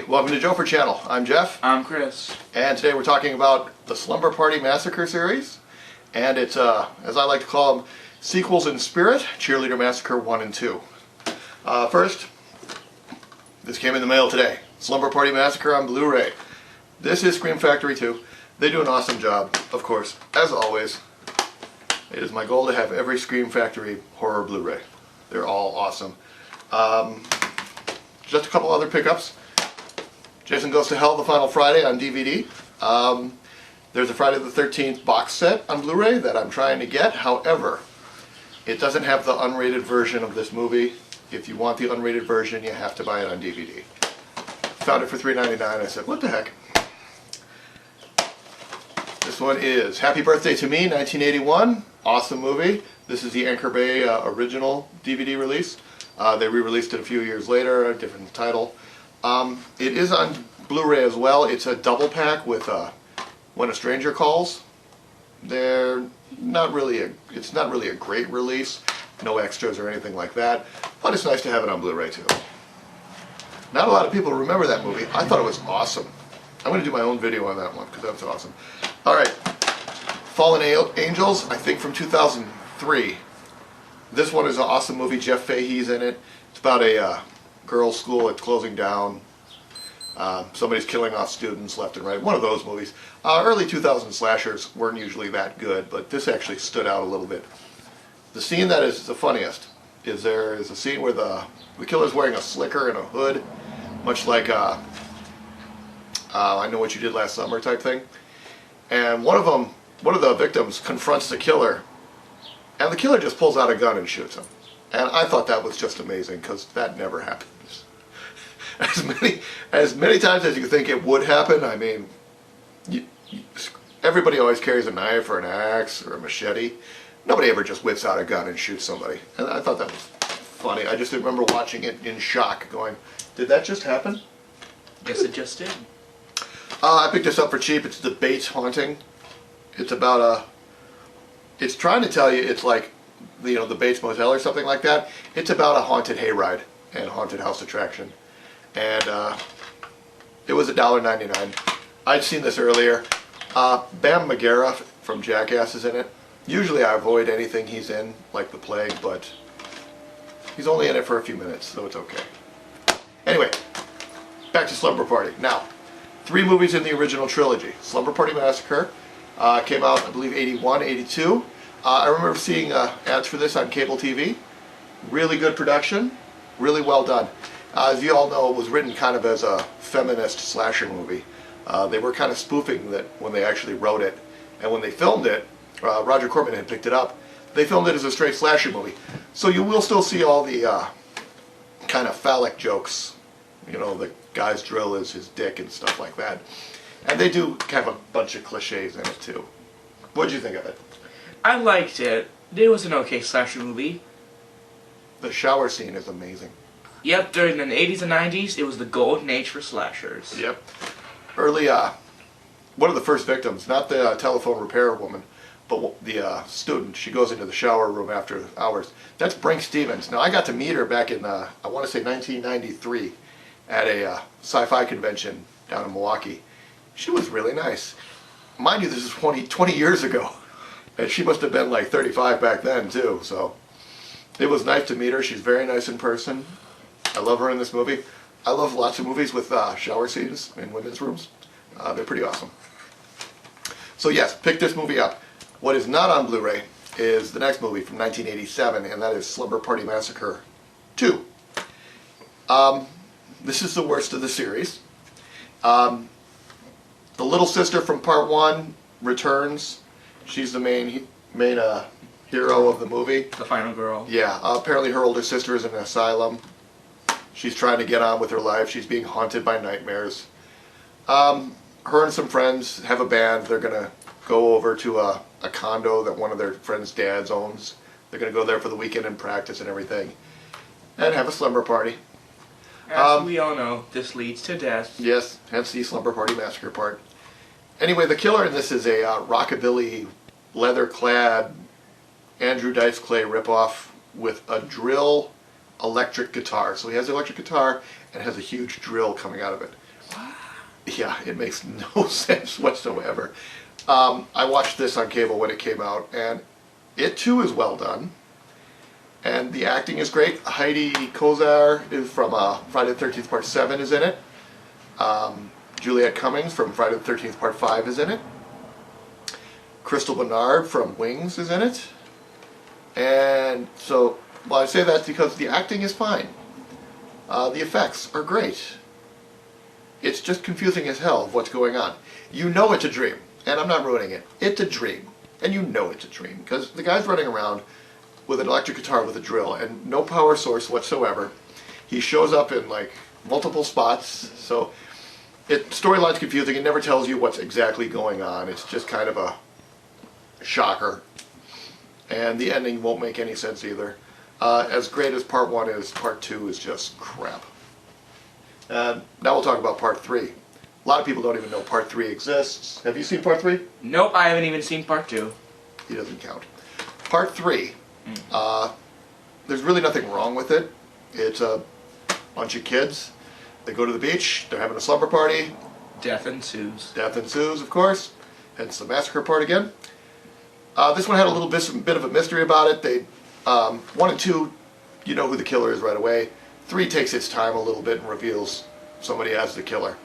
welcome to Jofer channel. I'm Jeff. I'm Chris. And today we're talking about the Slumber Party Massacre series. And it's, as I like to call them, sequels in spirit, Cheerleader Massacre 1 and 2. First, this came in the mail today. Slumber Party Massacre on Blu-ray. This is Scream Factory 2. They do an awesome job, of course. As always, it is my goal to have every Scream Factory horror Blu-ray. They're all awesome. Just a couple other pickups. Jason Goes to Hell: The Final Friday on DVD. There's a Friday the 13th box set on Blu-ray that I'm trying to get. However, it doesn't have the unrated version of this movie. If you want the unrated version, you have to buy it on DVD. Found it for $3.99. I said, what the heck? This one is Happy Birthday to Me, 1981. Awesome movie. This is the Anchor Bay original DVD release. They re-released it a few years later, a different title. It is on Blu-ray as well. It's a double pack with When a Stranger Calls. It's not really a great release. No extras or anything like that. But it's nice to have it on Blu-ray too. Not a lot of people remember that movie. I thought it was awesome. I'm going to do my own video on that one because that's awesome. Alright, Fallen Angels, I think from 2003. This one is an awesome movie. Jeff Fahey's in it. It's about a girls' school that's closing down. Somebody's killing off students left and right. One of those movies. Early 2000 slashers weren't usually that good, but this actually stood out a little bit. The scene that is the funniest is there is a scene where the killer's wearing a slicker and a hood, much like I Know What You Did Last Summer type thing. And one of the victims confronts the killer, and the killer just pulls out a gun and shoots him. And I thought that was just amazing because that never happens. As many times as you think it would happen, I mean, everybody always carries a knife or an axe or a machete. Nobody ever just whips out a gun and shoots somebody. And I thought that was funny. I just remember watching it in shock, going, did that just happen? Yes, it just did. I picked this up for cheap. It's The Bates Haunting. It's about it's trying to tell you it's like, the Bates Motel or something like that. It's about a haunted hayride and haunted house attraction. And it was $1.99. I'd seen this earlier. Bam Margera from Jackass is in it. Usually I avoid anything he's in, like The Plague, but he's only in it for a few minutes, so it's okay. Anyway, back to Slumber Party. Now, 3 movies in the original trilogy. Slumber Party Massacre came out, I believe, 81, 82. I remember seeing ads for this on cable TV. Really good production, really well done. As you all know, it was written kind of as a feminist slasher movie. They were kind of spoofing that when they actually wrote it. And when they filmed it, Roger Corman had picked it up. They filmed it as a straight slasher movie. So you will still see all the kind of phallic jokes. The guy's drill is his dick and stuff like that. And they do have a bunch of cliches in it too. What did you think of it? I liked it. It was an okay slasher movie. The shower scene is amazing. Yep, during the 80s and 90s, it was the golden age for slashers. Yep. Early, one of the first victims, not the telephone repair woman, but the student, she goes into the shower room after hours. That's Brink Stevens. Now, I got to meet her back in, I want to say 1993, at a sci-fi convention down in Milwaukee. She was really nice. Mind you, this is 20 years ago. And she must have been like 35 back then, too. So it was nice to meet her. She's very nice in person. I love her in this movie. I love lots of movies with shower scenes in women's rooms. They're pretty awesome. So yes, pick this movie up. What is not on Blu-ray is the next movie from 1987, and that is Slumber Party Massacre 2. This is the worst of the series. The little sister from part 1 returns. She's the main hero of the movie. The final girl. Yeah, apparently her older sister is in an asylum. She's trying to get on with her life. She's being haunted by nightmares. Her and some friends have a band. They're going to go over to a condo that one of their friends' dads owns. They're going to go there for the weekend and practice and everything. And have a slumber party. As we all know, this leads to death. Yes, hence the Slumber Party Massacre part. Anyway, the killer in this is a rockabilly, leather-clad Andrew Dice Clay ripoff with a drill electric guitar. So he has an electric guitar and has a huge drill coming out of it. Yeah, it makes no sense whatsoever. I watched this on cable when it came out, and it too is well done. And the acting is great. Heidi Kozar is from Friday the 13th Part 7 is in it. Juliette Cummings from Friday the 13th Part 5 is in it. Crystal Bernard from Wings is in it. And so, well, I say that because the acting is fine. The effects are great. It's just confusing as hell of what's going on. You know it's a dream, and I'm not ruining it. It's a dream, and you know it's a dream, because the guy's running around with an electric guitar with a drill and no power source whatsoever. He shows up in like multiple spots, so storyline's confusing. It never tells you what's exactly going on. It's just kind of a shocker, and the ending won't make any sense either. As great as Part 1 is, Part 2 is just crap. Now we'll talk about Part 3. A lot of people don't even know Part 3 exists. Have you seen Part 3? Nope, I haven't even seen Part 2. He doesn't count. Part 3, there's really nothing wrong with it. It's a bunch of kids. They go to the beach. They're having a slumber party. Death ensues. Death ensues, of course. Hence the massacre part again. This one had a little bit of a mystery about it. They 1 and 2, you know who the killer is right away. 3 takes its time a little bit and reveals somebody as the killer.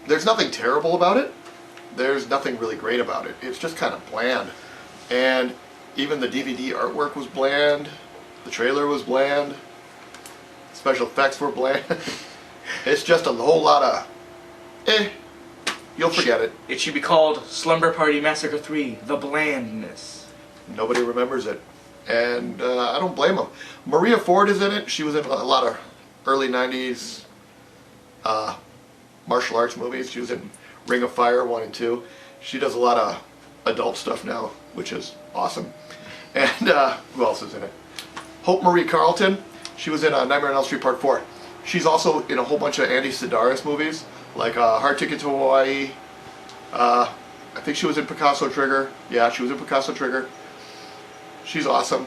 There's nothing terrible about it. There's nothing really great about it. It's just kind of bland. And even the DVD artwork was bland. The trailer was bland. Special effects were bland. It's just a whole lot of, you'll forget it. It should be called Slumber Party Massacre 3, The Blandness. Nobody remembers it. And I don't blame them. Maria Ford is in it. She was in a lot of early 90s martial arts movies. She was in Ring of Fire 1 and 2. She does a lot of adult stuff now, which is awesome. And who else is in it? Hope Marie Carlton. She was in Nightmare on Elm Street Part 4. She's also in a whole bunch of Andy Sidaris movies, like Hard Ticket to Hawaii. I think she was in Picasso Trigger. Yeah, she was in Picasso Trigger. She's awesome.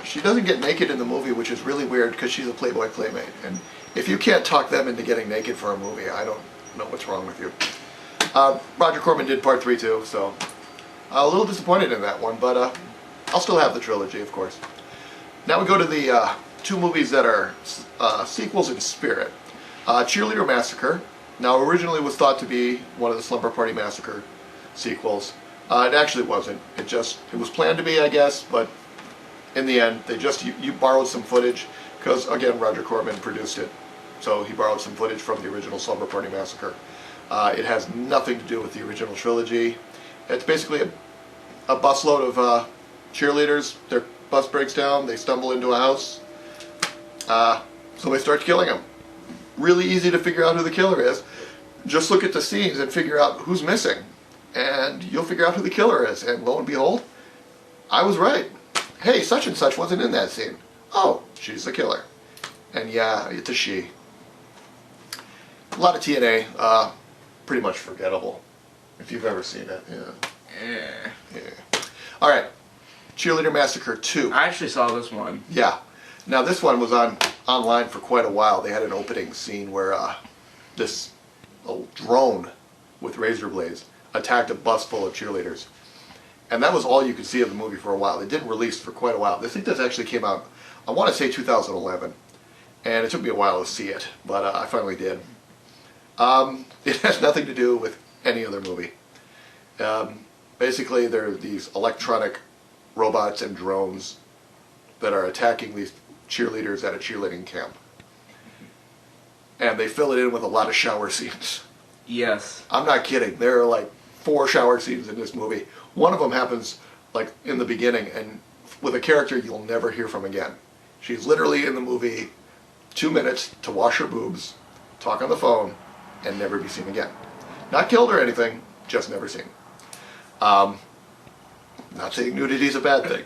She doesn't get naked in the movie, which is really weird because she's a Playboy playmate. And if you can't talk them into getting naked for a movie, I don't know what's wrong with you. Roger Corman did Part 3 too, so a little disappointed in that one, but I'll still have the trilogy, of course. Now we go to the 2 movies that are sequels in spirit. Cheerleader Massacre. Now originally was thought to be one of the Slumber Party Massacre sequels. It actually wasn't. It was planned to be, I guess, but in the end, they just you borrowed some footage because again, Roger Corman produced it, so he borrowed some footage from the original Slumber Party Massacre. It has nothing to do with the original trilogy. It's basically a busload of cheerleaders. Their bus breaks down. They stumble into a house. So they start killing them. Really easy to figure out who the killer is. Just look at the scenes and figure out who's missing. And you'll figure out who the killer is. And lo and behold, I was right. Hey, such and such wasn't in that scene. Oh, she's the killer. And yeah, it's a she. A lot of TNA, pretty much forgettable. If you've ever seen it, yeah. Alright, Cheerleader Massacre 2. I actually saw this one. Yeah. Now this one was online for quite a while. They had an opening scene where this drone with razor blades attacked a bus full of cheerleaders. And that was all you could see of the movie for a while. It didn't release for quite a while. I think this actually came out, I want to say 2011. And it took me a while to see it, but I finally did. It has nothing to do with any other movie. Basically, there are these electronic robots and drones that are attacking these cheerleaders at a cheerleading camp. And they fill it in with a lot of shower scenes. Yes. I'm not kidding. There are like 4 shower scenes in this movie. One of them happens like in the beginning and with a character you'll never hear from again. She's literally in the movie 2 minutes to wash her boobs, talk on the phone, and never be seen again. Not killed or anything, just never seen. Not saying nudity is a bad thing.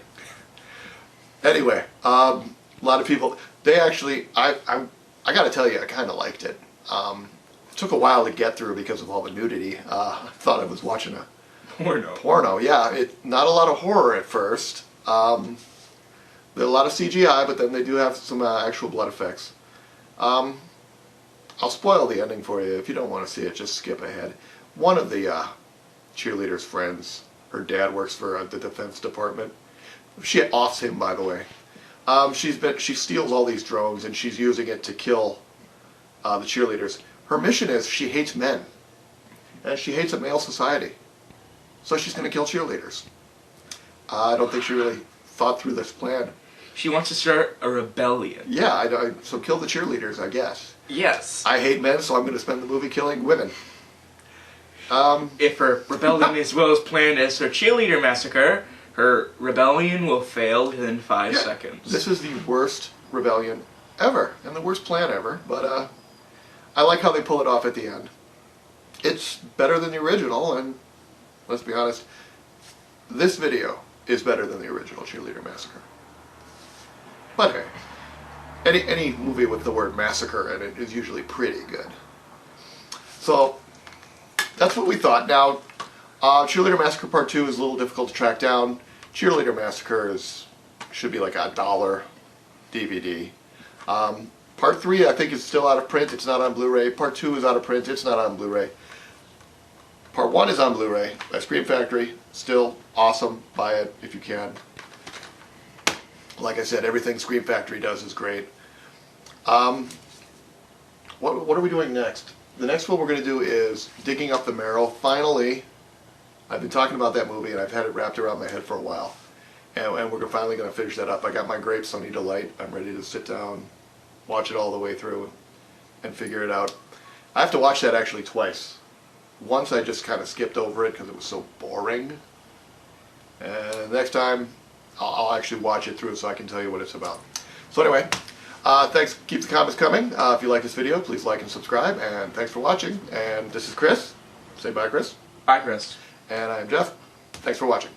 Anyway, a lot of people, they actually, I got to tell you, I kind of liked it. It took a while to get through because of all the nudity. I thought I was watching a porno. Yeah, not a lot of horror at first. There's a lot of CGI, but then they do have some actual blood effects. I'll spoil the ending for you. If you don't want to see it, just skip ahead. One of the cheerleader's friends, her dad works for the Defense Department. She offs him, by the way. She steals all these drones and she's using it to kill the cheerleaders. Her mission is she hates men and she hates a male society, so she's going to kill cheerleaders. I don't think she really thought through this plan. She wants to start a rebellion. Yeah, so kill the cheerleaders, I guess. Yes. I hate men, so I'm going to spend the movie killing women. If her rebellion is well as planned as her cheerleader massacre, her rebellion will fail within 5 seconds. This is the worst rebellion ever, and the worst plan ever, but I like how they pull it off at the end. It's better than the original, and let's be honest, this video is better than the original Cheerleader Massacre. But hey, any movie with the word massacre in it is usually pretty good. So, that's what we thought. Now, Cheerleader Massacre Part 2 is a little difficult to track down. Cheerleader Massacre should be like $1 DVD. Part 3 I think is still out of print, it's not on Blu-ray. Part 2 is out of print, it's not on Blu-ray. Part 1 is on Blu-ray by Scream Factory, still awesome, buy it if you can. Like I said, everything Scream Factory does is great. What are we doing next? The next one we're going to do is Digging Up the Marrow. Finally, I've been talking about that movie and I've had it wrapped around my head for a while. And we're finally going to finish that up. I got my grapes, Sunny Delight. I'm ready to sit down, watch it all the way through, and figure it out. I have to watch that actually twice. Once I just kind of skipped over it because it was so boring. And next time, I'll actually watch it through so I can tell you what it's about. So anyway, thanks. Keep the comments coming. If you like this video, please like and subscribe. And thanks for watching. And this is Chris. Say bye, Chris. Bye, Chris. And I'm Jeff. Thanks for watching.